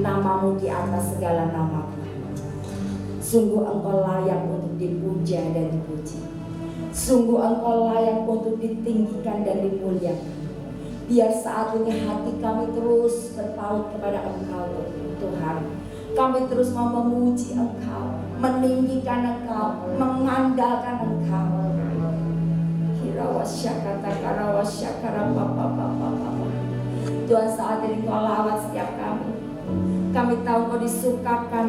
namamu di atas segala nama Tuhan. Sungguh Engkau layak untuk dipuja dan dipuji. Sungguh Engkau layak untuk ditinggikan dan dimuliakan. Biar saat ini hati kami terus berpaut kepada Engkau Tuhan. Kami terus mau memuji Engkau, meninggikan Engkau, mengandalkan Engkau. Tuhan, saat ini Engkau lawat setiap kami. Kami tahu Engkau disukakan.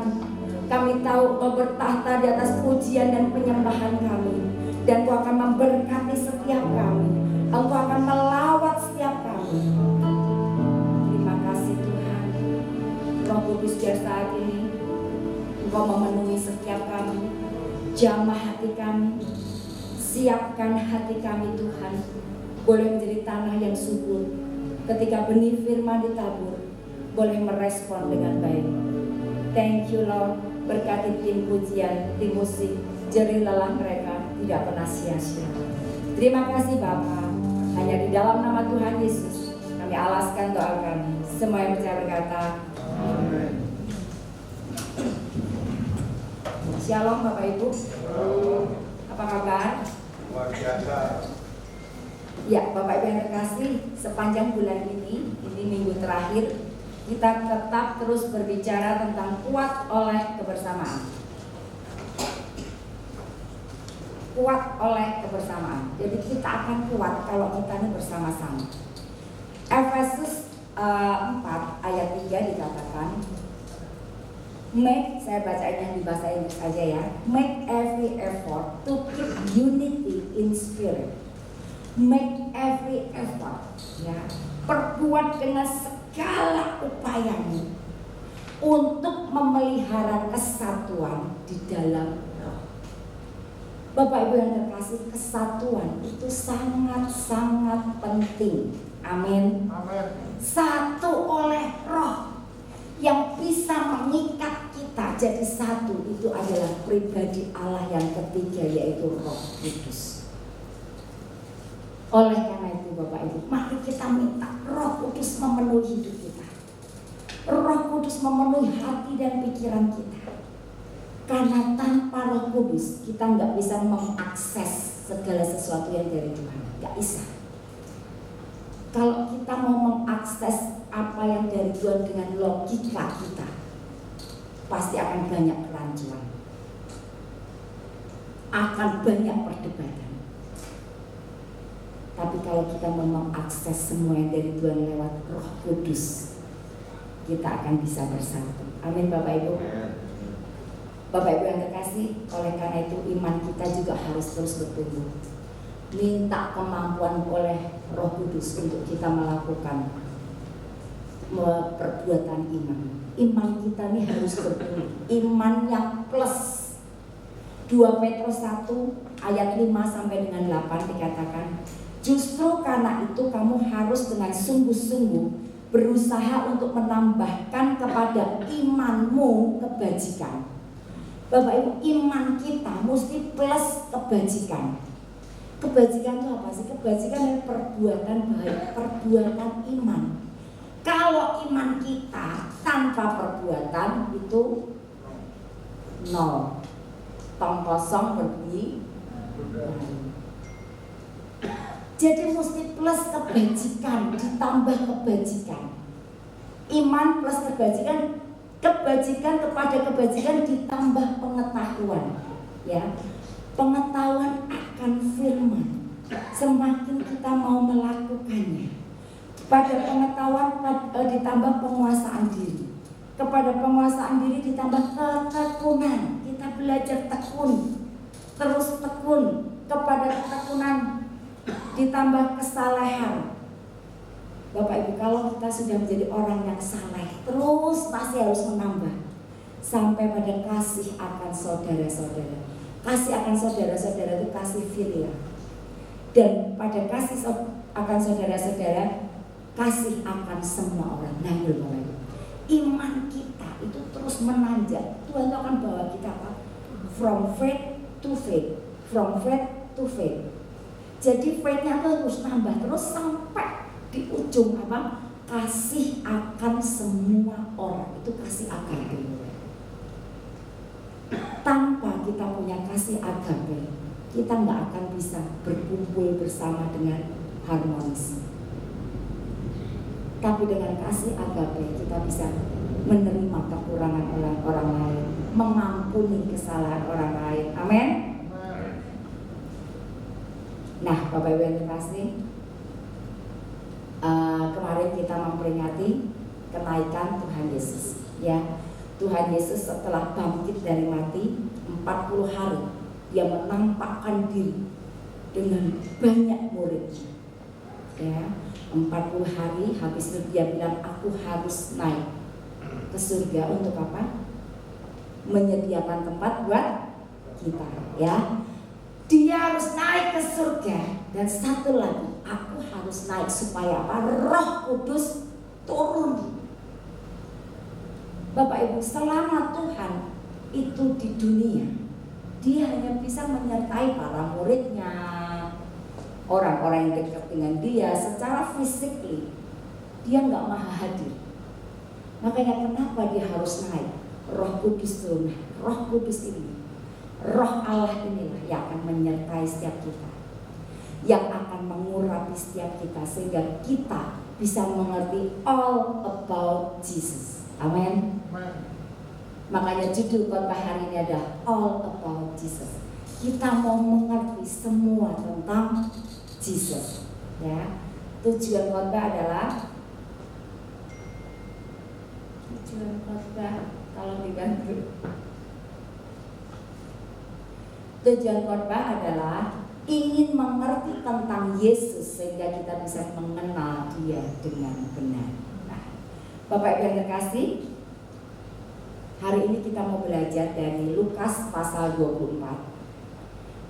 Kami tahu Engkau bertahta di atas pujian dan penyembahan kami. Dan Engkau akan memberkati setiap kami. Engkau akan melawat setiap kami. Terima kasih Tuhan. Roh Kudus, biar saat ini Engkau memenuhi setiap kami. Jamah hati kami. Siapkan hati kami Tuhan. Boleh menjadi tanah yang subur. Ketika benih firman ditabur, boleh merespon dengan baik. Thank you Lord. Berkati tim pujian, tim musik, jerih lelah mereka tidak pernah sia-sia. Terima kasih Bapa. Hanya di dalam nama Tuhan Yesus kami alaskan doa kami. Semua yang percaya berkata amin. Shalom Bapak Ibu. Apa kabar? Luar biasa. Ya, Bapak Ibu yang terkasih, sepanjang bulan ini minggu terakhir, kita tetap terus berbicara tentang kuat oleh kebersamaan. Kuat oleh kebersamaan. Jadi kita akan kuat kalau kita ini bersama-sama. Efesus 4 ayat 3 dikatakan, make, saya bacain yang di bahasa Inggris aja ya. Make every effort to keep unity in spirit. Make every effort, ya. Perbuat dengan segala upayamu untuk memelihara kesatuan di dalam roh. Bapak Ibu yang terkasih, kesatuan itu sangat-sangat penting. Amin. Amin. Satu oleh roh. Yang bisa mengikat kita jadi satu itu adalah pribadi Allah yang ketiga, yaitu Roh Kudus. Oleh karena itu Bapak Ibu, mari kita minta Roh Kudus memenuhi hidup kita. Roh Kudus memenuhi hati dan pikiran kita. Karena tanpa Roh Kudus kita nggak bisa mengakses segala sesuatu yang dari Tuhan, nggak bisa. Kalau kita mau mengakses apa yang dari Tuhan dengan logika kita, pasti akan banyak kerancuan, akan banyak perdebatan. Tapi kalau kita mau mengakses semua yang dari Tuhan lewat Roh Kudus, kita akan bisa bersatu. Amin Bapak Ibu. Bapak Ibu yang terkasih, oleh karena itu iman kita juga harus terus bertumbuh. Minta kemampuan oleh Roh Kudus untuk kita melakukan perbuatan iman. Iman kita ini harus bertumbuh. Iman yang plus. 2 Petrus 1 ayat 5 sampai dengan 8 dikatakan, justru karena itu kamu harus dengan sungguh-sungguh berusaha untuk menambahkan kepada imanmu kebajikan. Bapak Ibu, iman kita mesti plus kebajikan. Kebajikan itu apa sih? Kebajikan adalah perbuatan baik, perbuatan iman. Kalau iman kita tanpa perbuatan itu nol, tong kosong berbunyi. Jadi mesti plus kebajikan ditambah kebajikan. Iman plus kebajikan, kebajikan kepada kebajikan ditambah pengetahuan, ya. Pengetahuan akan firman. Semakin kita mau melakukannya, pada pengetahuan ditambah penguasaan diri. Kepada penguasaan diri ditambah ketekunan. Kita belajar tekun, terus tekun. Kepada ketekunan ditambah kesalehan. Bapak Ibu, kalau kita sudah menjadi orang yang saleh, terus pasti harus menambah sampai pada kasih akan saudara-saudara. Kasih akan saudara-saudara itu kasih filia. Dan pada kasih akan saudara-saudara, kasih akan semua orang. Nah, Bapak Ibu, iman kita itu terus menanjak. Tuhan itu akan bawa kita apa? From faith to faith, from faith to faith. Jadi faith-nya terus nambah terus sampai di ujung apa? kasih akan semua orang. Itu kasih agape. Tanpa kita punya kasih agape, kita nggak akan bisa berkumpul bersama dengan harmonis. Tapi dengan kasih agape kita bisa menerima kekurangan orang lain, mengampuni kesalahan orang lain. Amin. Nah, Bapak Ibu yang terkasih, kemarin kita memperingati kenaikan Tuhan Yesus. Ya, Tuhan Yesus setelah bangkit dari mati 40 hari, dia menampakkan diri dengan banyak muridnya. Ya, 40 hari habis itu dia bilang, aku harus naik ke surga untuk apa? Menyediakan tempat buat kita. Ya, dia harus naik ke surga. Dan satu lagi, aku harus naik supaya apa? Roh Kudus turun. Bapak Ibu, selama Tuhan itu di dunia, dia hanya bisa menyertai para muridnya, orang-orang yang dekat dengan dia secara fisikly. Dia nggak maha hadir. Makanya kenapa dia harus naik? Roh Kudus turun. Roh Kudus ini, Roh Allah inilah yang akan menyertai setiap kita, yang akan mengurapi setiap kita, sehingga kita bisa mengerti all about Jesus. Amin. Makanya judul khotbah hari ini adalah all about Jesus. Kita mau mengerti semua tentang Jesus. Ya, tujuan khotbah adalah kalau dibantu. Tujuan khotbah adalah ingin mengerti tentang Yesus sehingga kita bisa mengenal Dia dengan benar. Nah, Bapak Ibu yang terkasih, hari ini kita mau belajar dari Lukas pasal 24.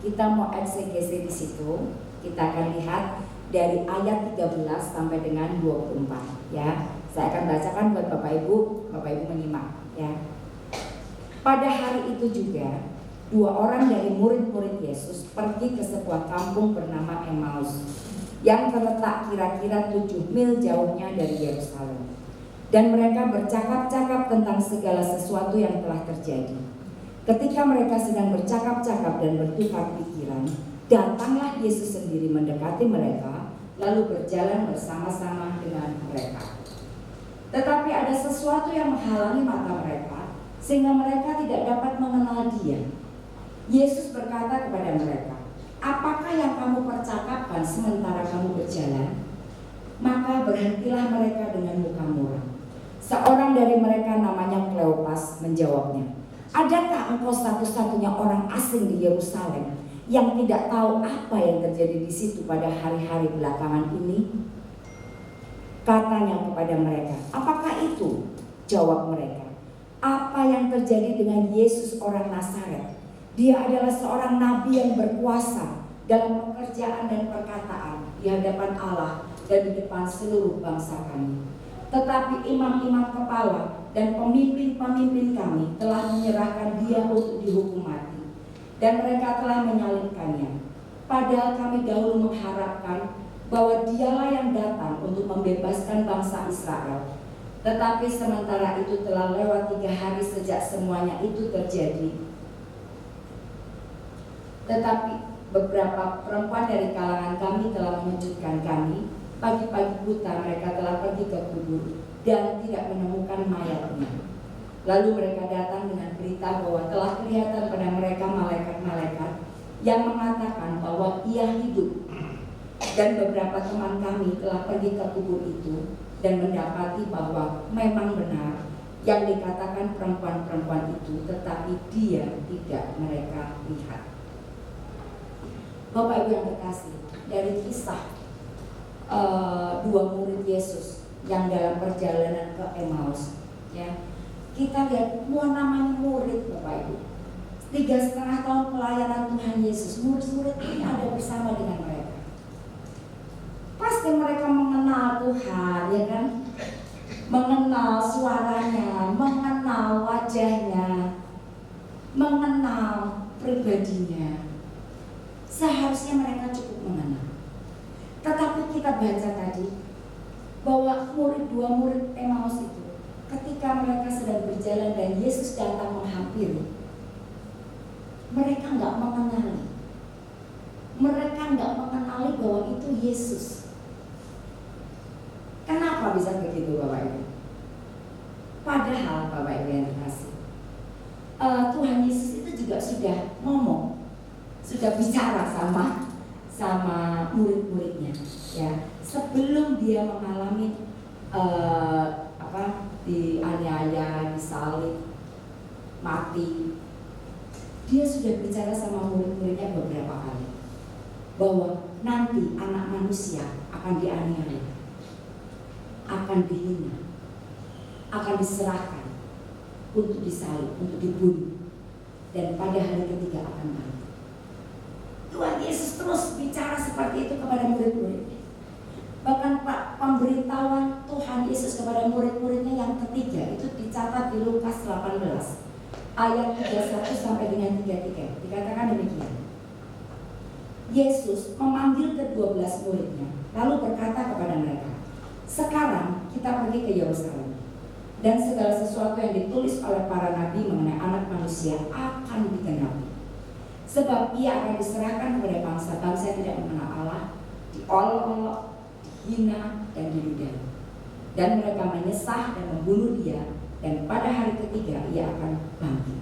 Kita mau eksegesi di situ. Kita akan lihat dari ayat 13 sampai dengan 24. Ya, saya akan bacakan buat Bapak Ibu menyimak. Ya. Pada hari itu juga 2 orang dari murid-murid Yesus pergi ke sebuah kampung bernama Emmaus yang terletak kira-kira 7 mil jauhnya dari Yerusalem. Dan mereka bercakap-cakap tentang segala sesuatu yang telah terjadi. Ketika mereka sedang bercakap-cakap dan bertukar pikiran, datanglah Yesus sendiri mendekati mereka, lalu berjalan bersama-sama dengan mereka. Tetapi ada sesuatu yang menghalangi mata mereka, sehingga mereka tidak dapat mengenal Dia. Yesus berkata kepada mereka, apakah yang kamu percakapkan sementara kamu berjalan? Maka berhentilah mereka dengan muka muram. Seorang dari mereka namanya Kleopas menjawabnya, adakah engkau satu-satunya orang asing di Yerusalem yang tidak tahu apa yang terjadi di situ pada hari-hari belakangan ini? Katanya kepada mereka, apakah itu? Jawab mereka, apa yang terjadi dengan Yesus orang Nazaret? Dia adalah seorang nabi yang berkuasa dalam pekerjaan dan perkataan di hadapan Allah dan di depan seluruh bangsa kami. Tetapi imam-imam kepala dan pemimpin-pemimpin kami telah menyerahkan Dia untuk dihukum mati, dan mereka telah menyalibkannya. Padahal kami dahulu mengharapkan bahwa Dialah yang datang untuk membebaskan bangsa Israel. Tetapi sementara itu telah lewat 3 hari sejak semuanya itu terjadi. Tetapi beberapa perempuan dari kalangan kami telah mengejutkan kami. Pagi-pagi buta mereka telah pergi ke kubur dan tidak menemukan mayatnya. Lalu mereka datang dengan berita bahwa telah kelihatan pada mereka malaikat-malaikat yang mengatakan bahwa Ia hidup. Dan beberapa teman kami telah pergi ke kubur itu dan mendapati bahwa memang benar yang dikatakan perempuan-perempuan itu, tetapi Dia tidak mereka lihat. Bapak Ibu yang terkasih, dari kisah 2 murid Yesus yang dalam perjalanan ke Emmaus, ya, kita lihat semua namanya murid, Bapak Ibu. 3,5 tahun pelayanan Tuhan Yesus, murid-murid ini ada bersama dengan mereka. Pasti mereka mengenal Tuhan, ya kan? Mengenal suaranya, mengenal wajahnya, mengenal pribadinya. Seharusnya mereka cukup mengenal. Tetapi kita baca tadi, bahwa dua murid Emmaus itu ketika mereka sedang berjalan dan Yesus datang menghampiri, mereka nggak mengenali. Mereka nggak mengenali bahwa itu Yesus. Kenapa bisa begitu Bapak Ibu? Padahal Bapak Ibu yang terkasih, Tuhan Yesus itu juga sudah ngomong, sudah bicara sama murid-muridnya, ya, sebelum dia mengalami dianiaya, disalib, mati. Dia sudah bicara sama murid-muridnya beberapa kali bahwa nanti anak manusia akan dianiaya, akan dihina, akan diserahkan untuk disalib, untuk dibunuh, dan pada hari ketiga akan bangkit. Tuhan Yesus terus bicara seperti itu kepada murid-muridnya. Bahkan pemberitahuan Tuhan Yesus kepada murid-muridnya yang ketiga itu dicatat di Lukas 18 ayat 31 sampai dengan 33. Dikatakan demikian. Yesus memanggil ke-12 muridnya, lalu berkata kepada mereka, "Sekarang kita pergi ke Yerusalem, dan segala sesuatu yang ditulis oleh para nabi mengenai anak manusia akan digenapi. Sebab ia akan diserahkan kepada bangsa-bangsa yang tidak mengenal Allah, diolok-olok, dihina, dan diludahi. Dan mereka menyesah dan membunuh dia, dan pada hari ketiga ia akan bangkit."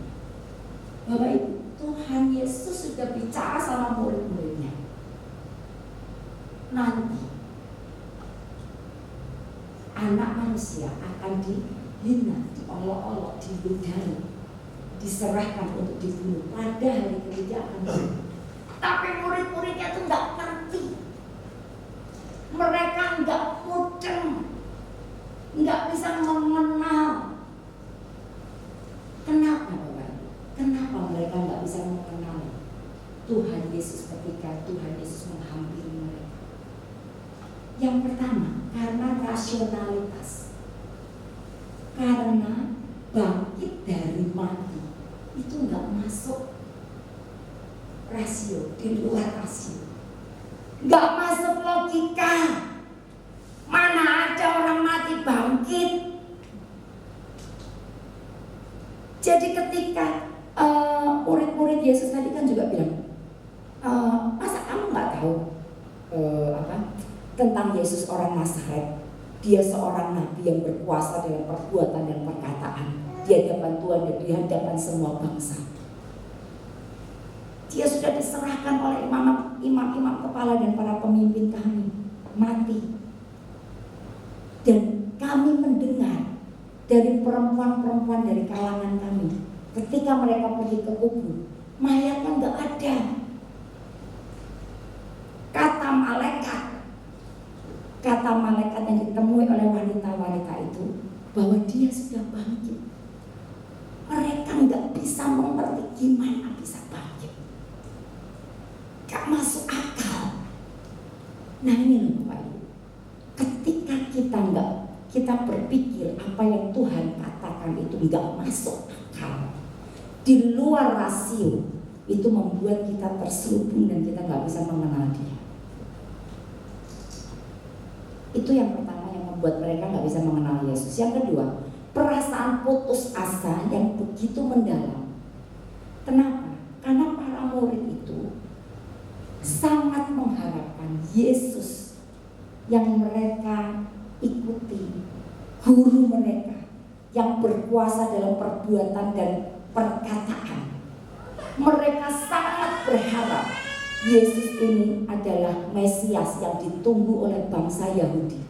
Bapak Ibu, Tuhan Yesus sudah bicara sama murid-muridnya. Nanti anak manusia akan dihina, diolok-olok, diludahi, diserahkan untuk dibunuh, pada hari ketiga akan bangkit. Tapi murid-muridnya itu nggak ngerti. Mereka nggak mudeng, nggak bisa mengenal. Kenapa Bapak? Kenapa mereka nggak bisa mengenal Tuhan Yesus ketika Tuhan Yesus menghampiri mereka? Yang pertama, karena rasionalitas. Karena bangkit dari mati itu nggak masuk rasio, di luar rasio, nggak masuk logika. Mana ada orang mati bangkit? Jadi ketika murid-murid Yesus tadi kan juga bilang, masa kamu nggak tahu tentang Yesus orang Nazaret? Dia seorang nabi yang berkuasa dalam perbuatan dan perkataan di hadapan Tuhan dan di hadapan semua bangsa. Dia sudah diserahkan oleh imam-imam kepala dan para pemimpin kami, mati. Dan kami mendengar dari perempuan-perempuan dari kalangan kami, ketika mereka pergi ke kubur, mayatnya nggak ada. Kata malaikat yang ditemui oleh wanita-wanita itu bahwa dia sudah bangkit. Mereka nggak bisa mengerti gimana bisa bangkit. Gak masuk akal. Nah ini loh Bapak Ibu, ketika kita berpikir apa yang Tuhan katakan itu nggak masuk akal, di luar rasio, itu membuat kita terselubung dan kita nggak bisa mengenal Dia. Itu yang pertama yang membuat mereka nggak bisa mengenal Yesus. Yang kedua, perasaan putus asa yang begitu mendalam. Kenapa? Karena para murid itu sangat mengharapkan Yesus yang mereka ikuti, guru mereka yang berkuasa dalam perbuatan dan perkataan. Mereka sangat berharap Yesus ini adalah Mesias yang ditunggu oleh bangsa Yahudi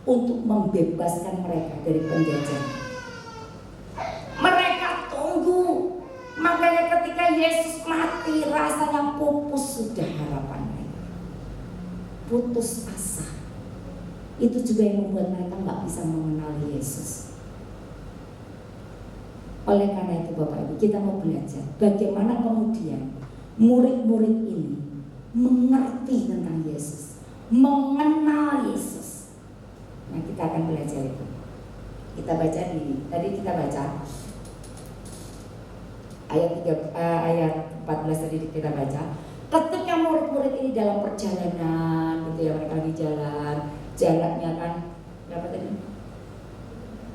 untuk membebaskan mereka dari penjajahan. Mereka tunggu, makanya ketika Yesus mati rasanya pupus sudah harapan mereka, putus asa. Itu juga yang membuat mereka nggak bisa mengenali Yesus. Oleh karena itu Bapak Ibu, kita mau belajar bagaimana kemudian murid-murid ini mengerti tentang Yesus, mengenal Yesus. Nah kita akan belajar itu. Kita baca tadi kita baca ayat 14 tadi kita baca. Ketika murid-murid ini dalam perjalanan gitu ya, mereka di jalannya kan berapa tadi?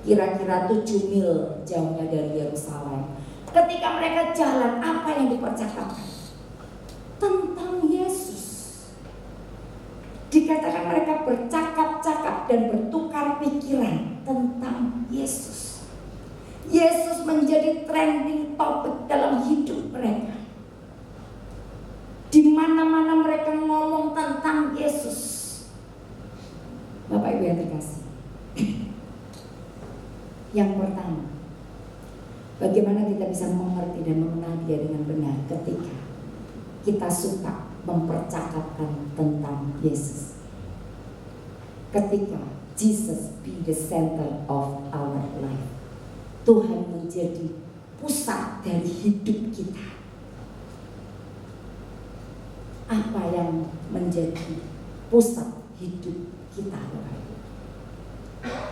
Kira-kira 7 mil jauhnya dari Yerusalem. Ketika mereka jalan, apa yang dipercakapkan? Tentang Yesus. Dikatakan mereka bercakap-cakap dan bertukar pikiran tentang Yesus. Yesus menjadi trending topik dalam hidup mereka. Di mana-mana mereka ngomong tentang Yesus. Bapak Ibu yang terkasih. Yang pertama, bagaimana kita bisa mengerti dan mengenal Dia dengan benar ketika kita suka mempercakapkan tentang Yesus. Ketika Jesus be the center of our life, Tuhan menjadi pusat dari hidup kita. Apa yang menjadi pusat hidup kita?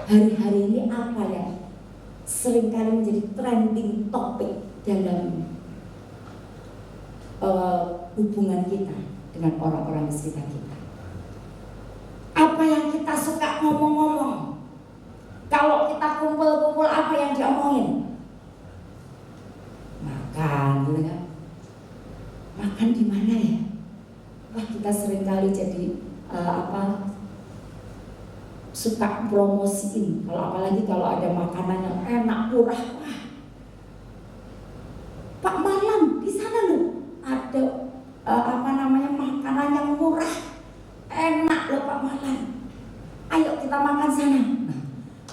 Hari-hari ini apa yang seringkali menjadi trending topik dalam hubungan kita dengan orang-orang di sekitar kita? Apa yang kita suka ngomong-ngomong? Kalau kita kumpul-kumpul, apa yang diomongin? Makan, gitu kan? Makan di mana ya? Wah, kita seringkali jadi suka promosiin. Kalau apalagi kalau ada makanan yang enak, murah, wah, Pak Marlan di sana loh ada makanan yang murah, enak loh Pak Marlan. Ayo kita makan sana. Nah,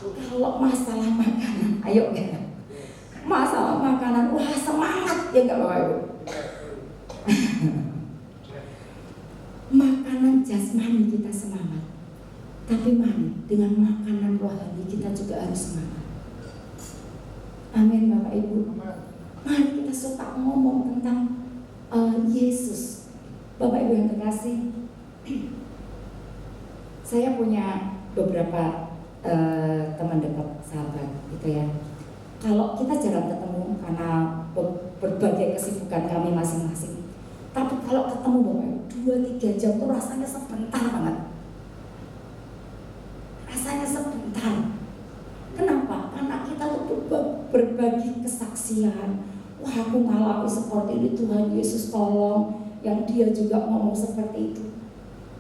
kalau masalah makanan, ayo ya. Masalah makanan, wah semangat ya nggak Bapak Ibu. Makanan jasmani kita semangat, tapi mari dengan makanan rohani kita juga harus semangat. Amin Bapak Ibu. Mari kita suka ngomong tentang Yesus. Bapak Ibu yang terkasih, saya punya beberapa teman dekat, sahabat gitu ya. Kalau kita jarang ketemu karena berbagai kesibukan kami masing-masing, tapi kalau ketemu Bapak 2-3 jam tuh rasanya sebentar banget. Rasanya sebentar. Kenapa? Karena kita tuh berbagi kesaksian. Wah, aku ngalami seperti ini, Tuhan Yesus tolong. Yang dia juga ngomong seperti itu.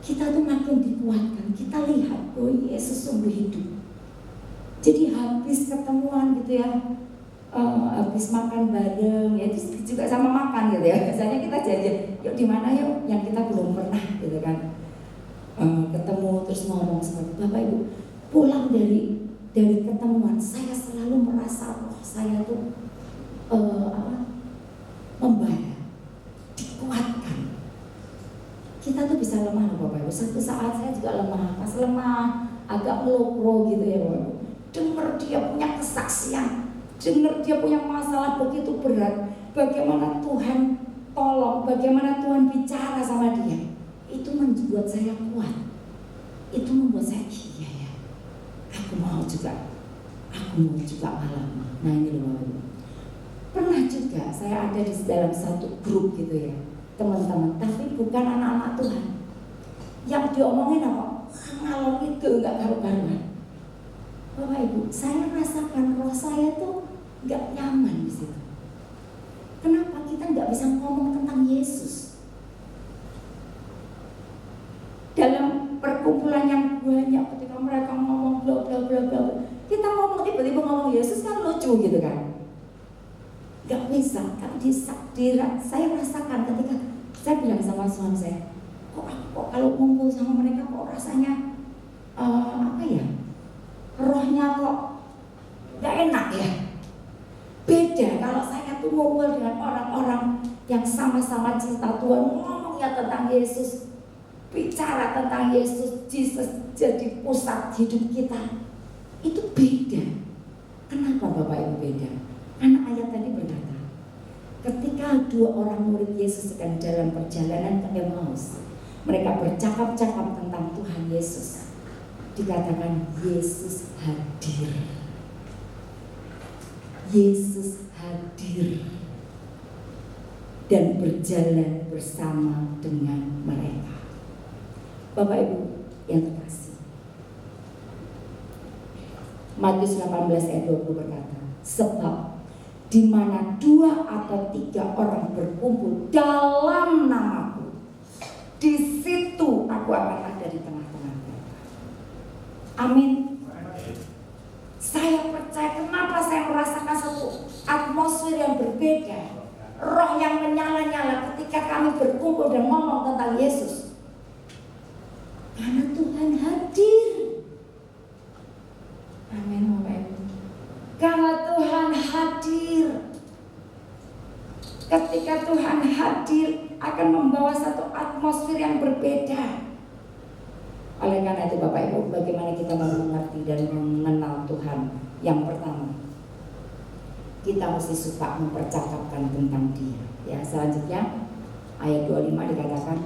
Kita tuh makin dikuatkan. Kita lihat, oh Yesus sungguh hidup. Jadi habis ketemuan gitu ya, habis makan bareng, ya itu juga sama makan gitu ya. Biasanya kita janjian, yuk di mana yuk, yang kita belum pernah gitu kan, ketemu terus ngomong seperti Bapak Ibu. Pulang dari ketemuan, saya selalu merasa roh saya tuh membara, dikuatkan. Kita tuh bisa lemah loh Bapak Ibu. Satu saat saya juga lemah, pas lemah agak melopro gitu ya Bapak Ibu. Dengar dia punya kesaksian, dengar dia punya masalah begitu berat, bagaimana Tuhan tolong, bagaimana Tuhan bicara sama dia, itu membuat saya kuat, itu membuat saya iya ya, aku mau juga alami. Nah ini loh, pernah juga saya ada di dalam satu grup gitu ya, teman-teman, tapi bukan anak-anak Tuhan, yang diomongin apa? Ngalor itu nggak karu-karuan. Bapak Ibu, saya rasakan roh saya tuh nggak nyaman di situ. Kenapa kita nggak bisa ngomong tentang Yesus? Dalam perkumpulan yang banyak, ketika mereka ngomong bla bla bla bla, kita ngomong tiba-tiba ngomong Yesus kan lucu gitu kan? Nggak bisa. Tapi saya rasakan ketika saya bilang sama suami saya, kok kalau ngumpul sama mereka kok rasanya apa ya? Rohnya kok gak enak ya. Beda kalau saya tuh ngobrol dengan orang-orang yang sama-sama cinta Tuhan, ngomongnya tentang Yesus, bicara tentang Yesus, Jesus jadi pusat hidup kita. Itu beda. Kenapa Bapak Ibu beda? Karena ayat tadi berkata, ketika 2 orang murid Yesus sedang dalam perjalanan ke Emmaus, mereka bercakap-cakap tentang Tuhan Yesus. Dikatakan Yesus hadir. Yesus hadir dan berjalan bersama dengan mereka. Bapak Ibu yang terkasih, Matius 18 ayat 20 berkata, sebab di mana 2 atau 3 orang berkumpul dalam namaku, di situ aku akan ada di tengah-tengah mereka. Amin. Saya percaya, kenapa saya merasakan satu atmosfer yang berbeda, roh yang menyala-nyala ketika kami berkumpul dan ngomong tentang Yesus. Karena Tuhan hadir. Amin. Karena Tuhan hadir. Ketika Tuhan hadir akan membawa satu atmosfer yang berbeda. Oleh karena itu Bapak Ibu, bagaimana kita mengerti dan mengenal Tuhan? Yang pertama, kita mesti suka mempercakapkan tentang Dia. Ya, selanjutnya ayat 25 dikatakan,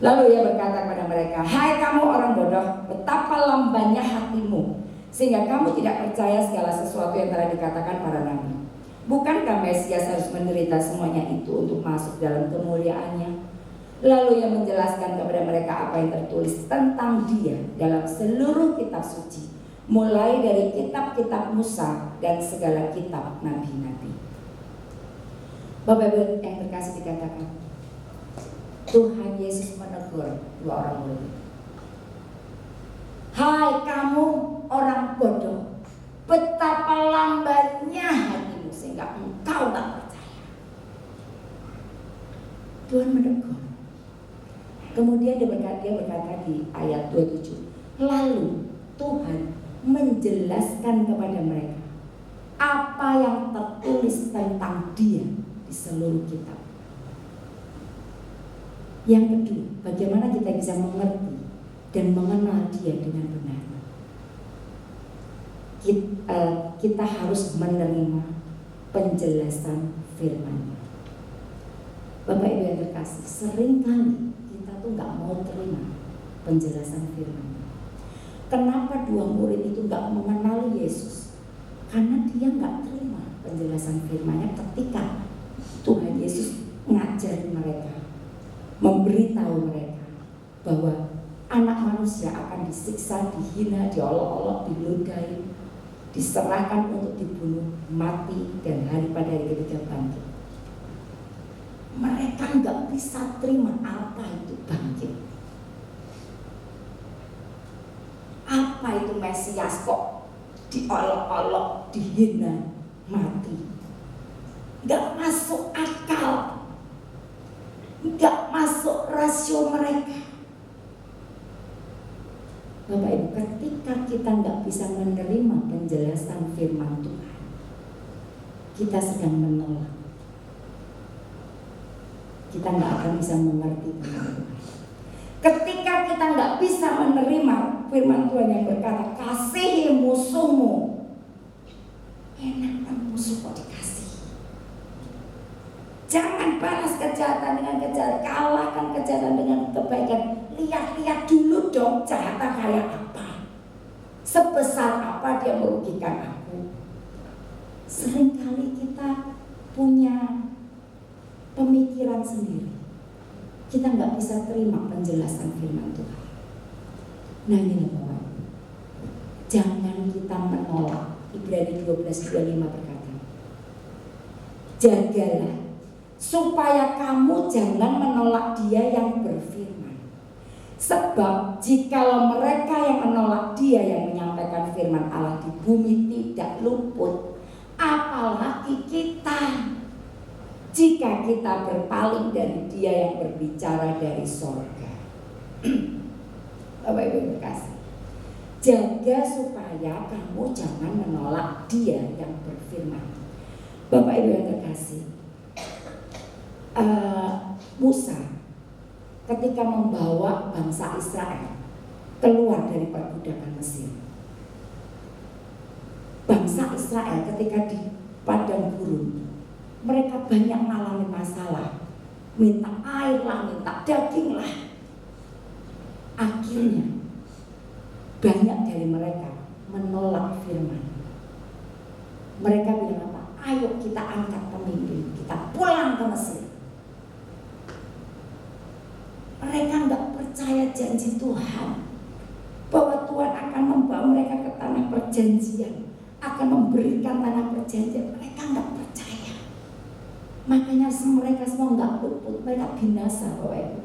lalu Ia berkata kepada mereka, hai kamu orang bodoh, betapa lambannya hatimu, sehingga kamu tidak percaya segala sesuatu yang telah dikatakan para nabi. Bukankah Mesias harus menderita semuanya itu untuk masuk dalam kemuliaannya? Lalu Ia menjelaskan kepada mereka apa yang tertulis tentang Dia dalam seluruh kitab suci, mulai dari kitab-kitab Musa dan segala kitab nabi-nabi. Bapak Ibu yang terkasih, dikatakan Tuhan Yesus menegur 2 orang murid. Hai kamu orang bodoh, betapa lambatnya hatimu sehingga engkau tak percaya. Tuhan menegur. Kemudian dia berkata di ayat 27, lalu Tuhan menjelaskan kepada mereka apa yang tertulis tentang Dia di seluruh kitab. Yang kedua, bagaimana kita bisa mengerti dan mengenal Dia dengan benar. Kita harus menerima penjelasan firman-Nya. Bapak Ibu yang terkasih, seringkali kita tuh nggak mau terima penjelasan firman. Kenapa 2 murid itu nggak mengenal Yesus? Karena dia nggak terima penjelasan firman-Nya ketika Tuhan Yesus ngajarin mereka, memberitahu mereka bahwa anak manusia akan disiksa, dihina, diolok-olok, diludahi, diserahkan untuk dibunuh, mati, dan pada hari ketiga bangkit. Mereka nggak bisa terima apa itu bangkit. Apa itu Mesias kok diolok-olok, dihina, mati? Nggak masuk akal, nggak masuk rasio mereka. Bapak Ibu, ketika kita nggak bisa menerima penjelasan firman Tuhan, kita sedang menolak. Kita nggak akan bisa mengerti tentang Tuhan. Ketika kita nggak bisa menerima firman Tuhan yang berkata, kasihi musuhmu. Enak kan musuh kok dikasih. Jangan balas kejahatan dengan kejahatan, kalahkan kejahatan dengan kebaikan. Lihat-lihat dulu dong jahatnya kayak apa, sebesar apa dia merugikan aku. Seringkali kita punya pemikiran sendiri. Kita nggak bisa terima penjelasan firman Tuhan. Nah ini Bapak, jangan kita menolak. Ibrani 12:25 berkata, jagalah supaya kamu jangan menolak Dia yang berfirman. Sebab jikalau mereka yang menolak Dia yang menyampaikan firman Allah di bumi tidak luput, apalagi kita, jika kita berpaling dari Dia yang berbicara dari sorga. Bapak Ibu terkasih, jaga supaya kamu jangan menolak Dia yang berfirman. Bapak Ibu yang terkasih, Musa ketika membawa bangsa Israel keluar dari perbudakan Mesir, bangsa Israel ketika di padang gurun, mereka banyak mengalami masalah, minta air lah, minta daging lah. Akhirnya banyak dari mereka menolak firman. Mereka bilang apa? Ayo kita angkat pemimpin, kita pulang ke Mesir. Mereka nggak percaya janji Tuhan bahwa Tuhan akan membawa membawa mereka ke tanah perjanjian, akan memberikan tanah perjanjian, mereka nggak percaya. Makanya mereka semua nggak luput, mereka binasa Bapak Ibu.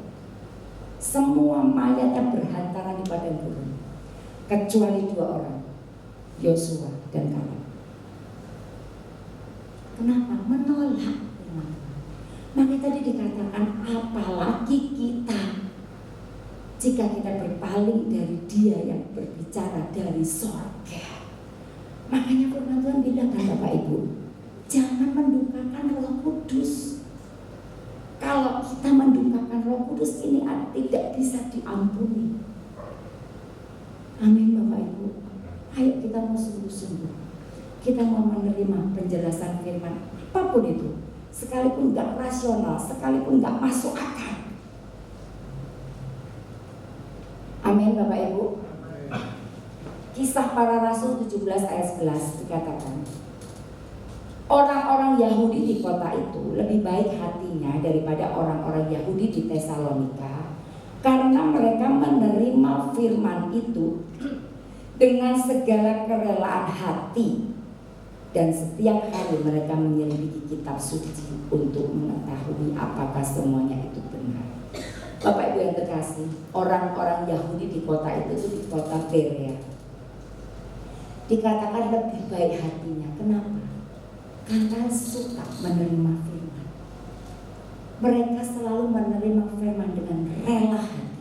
Semua mayatnya berhantaran di padang gurun, kecuali 2 orang, Yosua dan Kaleb. Kenapa? Menolak firman Tuhan. Makanya tadi dikatakan apalagi kita, jika kita berpaling dari Dia yang berbicara dari sorga. Makanya firman Tuhan bilang kan Bapak Ibu, jangan mendukakan Roh Kudus. Kalau kita mendukakan Roh Kudus ini tidak bisa diampuni. Amin Bapak Ibu. Ayo kita mau sungguh-sungguh, kita mau menerima penjelasan firman apapun itu, sekalipun gak rasional, sekalipun gak masuk akal. Amin Bapak Ibu. Kisah Para Rasul 17 ayat 11 dikatakan, orang-orang Yahudi di kota itu lebih baik hatinya daripada orang-orang Yahudi di Tesalonika, karena mereka menerima firman itu dengan segala kerelaan hati, dan setiap hari mereka menyelidiki kitab suci untuk mengetahui apakah semuanya itu benar. Bapak Ibu yang terkasih, orang-orang Yahudi di kota itu di kota Berea, dikatakan lebih baik hatinya. Kenapa? Karena suka menerima firman. Mereka selalu menerima firman dengan rela hati.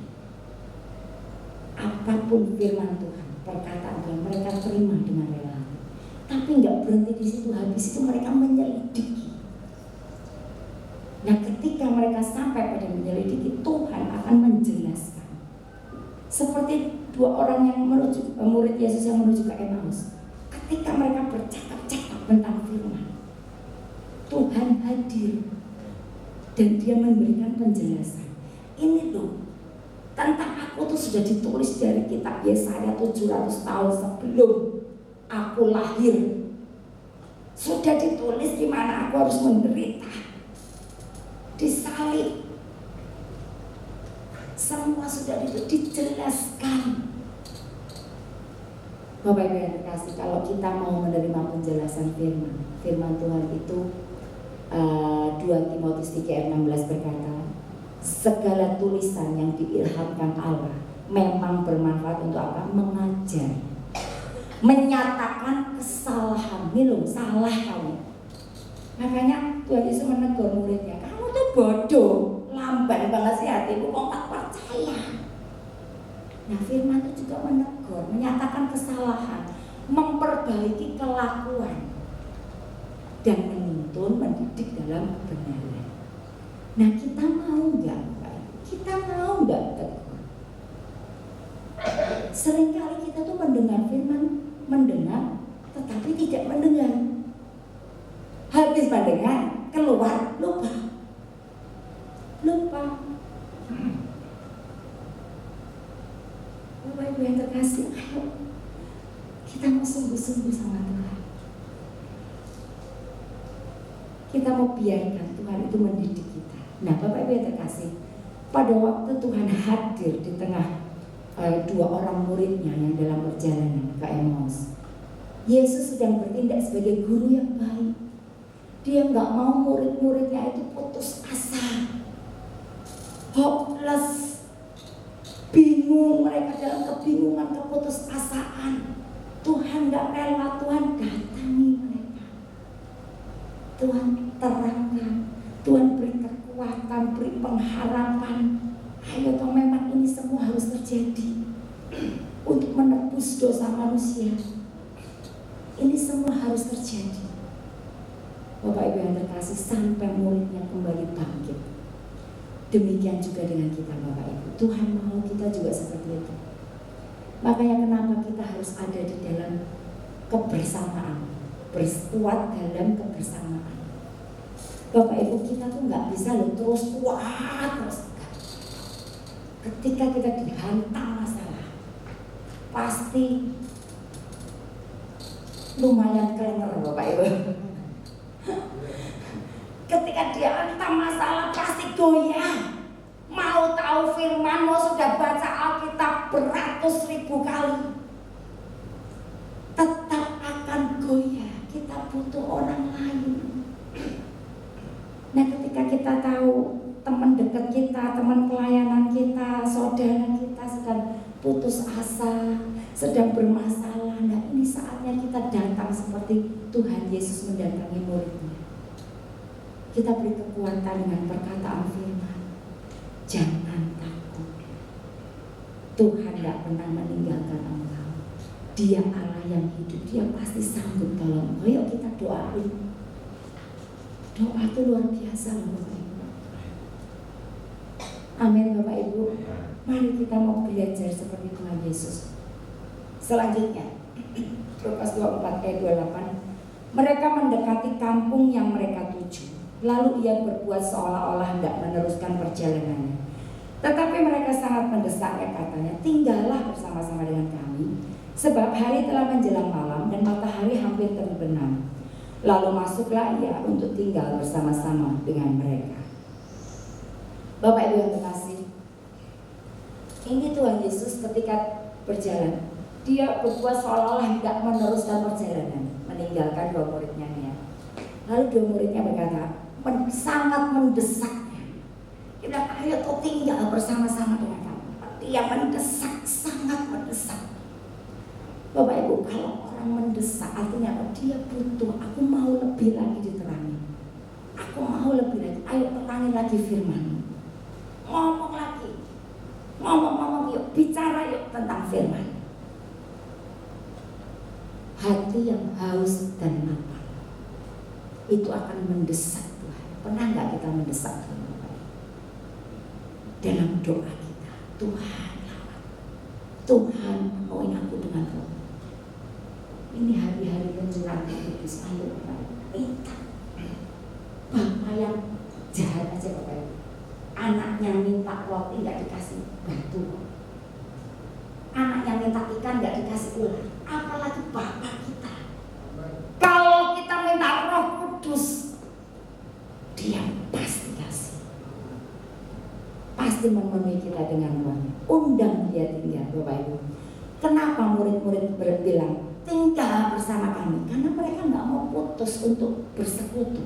Apapun firman Tuhan, perkataan Tuhan, mereka terima dengan rela hati. Tapi nggak berhenti di situ, habis itu mereka menyelidiki. Nah, ketika mereka sampai pada menyelidiki, Tuhan akan menjelaskan. Seperti 2 orang yang menuju, murid Yesus yang menuju ke Emmaus. Ketika mereka bercakap-cakap tentang firman, Tuhan hadir dan Dia memberikan penjelasan. Ini loh, tentang aku tuh sudah ditulis dari kitab Yesaya 700 tahun sebelum aku lahir. Sudah ditulis di mana aku harus menderita, disalib. Semua sudah dijelaskan. Bapak Ibu yang terkasih, kalau kita mau menerima penjelasan firman Tuhan itu 2 Timotius 3 ayat 16 berkata, segala tulisan yang diilhamkan Allah memang bermanfaat untuk apa? Mengajar, menyatakan kesalahan. Ini salah kamu. Makanya Tuhan Yesus menegur muridnya, kamu tuh bodoh, lamban banget sih hatimu, kok tak percaya. Nah, firman itu juga menegur, menyatakan kesalahan, memperbaiki kelakuan, dan menuntun, mendidik dalam kebenaran. Nah, kita mau nggak? Kita mau nggak tegur? Seringkali kita tuh mendengar firman, mendengar, tetapi tidak mendengar. Habis mendengar, keluar, lupa. Bapak Ibu yang terkasih, ayo kita mau sungguh-sungguh sama Tuhan. Kita mau biarkan Tuhan itu mendidik kita. Nah, Bapak Ibu yang terkasih, pada waktu Tuhan hadir di tengah 2 orang muridnya yang dalam perjalanan ke Emmaus, Yesus sedang bertindak sebagai guru yang baik. Dia nggak mau murid-muridnya itu putus asa, hopeless, bingung, mereka dalam kebingungan, keputusasaan. Tuhan nggak rela, Tuhan datangi mereka. Tuhan terangkan, Tuhan beri kekuatan, beri pengharapan. Ayo toh, memang ini semua harus terjadi untuk menebus dosa manusia. Ini semua harus terjadi. Bapak Ibu yang terkasih, sampai muridnya kembali bangkit. Demikian juga dengan kita Bapak Ibu. Tuhan mau kita juga seperti itu. Makanya kenapa kita harus ada di dalam kebersamaan, berkuat dalam kebersamaan. Bapak Ibu, kita tuh nggak bisa terus kuat terus. Ketika kita dihantam masalah, pasti lumayan kelenger Bapak Ibu. Ketika dia hantam masalah pasti goyah. Mau tahu firman, mau sudah baca Alkitab beratus ribu kali, butuh orang lain. Nah, ketika kita tahu teman dekat kita, teman pelayanan kita, saudara kita sedang putus asa, sedang bermasalah, nah ini saatnya kita datang seperti Tuhan Yesus mendatangi muridnya. Kita beri kekuatan dengan perkataan firman. Jangan takut. Tuhan tidak pernah meninggalkan engkau. Dia Allah yang hidup. Dia pasti sanggup tolong. Ayo kita doain. Doa itu luar biasa loh Bapak Ibu. Amin Bapak Ibu. Mari kita mau belajar seperti Tuhan Yesus. Selanjutnya, Lukas 24 ayat 28. Mereka mendekati kampung yang mereka tuju. Lalu ia berbuat seolah-olah hendak meneruskan perjalanannya. Tetapi mereka sangat mendesaknya, katanya, tinggallah bersama-sama dengan kami, sebab hari telah menjelang malam dan matahari hampir terbenam. Lalu masuklah ia untuk tinggal bersama-sama dengan mereka. Bapak Ibu yang terkasih, ini Tuhan Yesus ketika berjalan, dia berbuat seolah-olah hendak meneruskan perjalanan, meninggalkan dua muridnya. Lalu dua muridnya berkata, sangat mendesaknya. Dia bilang, ayo kau tinggal bersama-sama dengan kami. Dia mendesak, sangat mendesak. Bapak Ibu, kalau orang mendesak artinya apa? Dia butuh, aku mau lebih lagi diterangi. Aku mau lebih lagi, ayo terangi lagi firman. Ngomong lagi. Ngomong yuk, bicara yuk tentang firman. Hati yang haus dan lapar itu akan mendesak Tuhan. Pernah nggak kita mendesak Tuhan? Dalam doa kita, Tuhan lawat, Tuhan penuhi aku dengan roh. Ini hari-hari menjelang kudus, ayo minta. Bapak yang jahat aja Bapak Ibu, anaknya minta roti nggak dikasih batu, anaknya minta ikan nggak dikasih ular, apalagi Bapak kita. Kalau kita minta Roh Kudus, Dia pasti kasih, pasti memenuhi kita dengan uangnya. Undang Dia tinggal Bapak Ibu. Kenapa murid-murid berbilang tinggal bersama kami? Karena mereka nggak mau putus untuk bersekutu.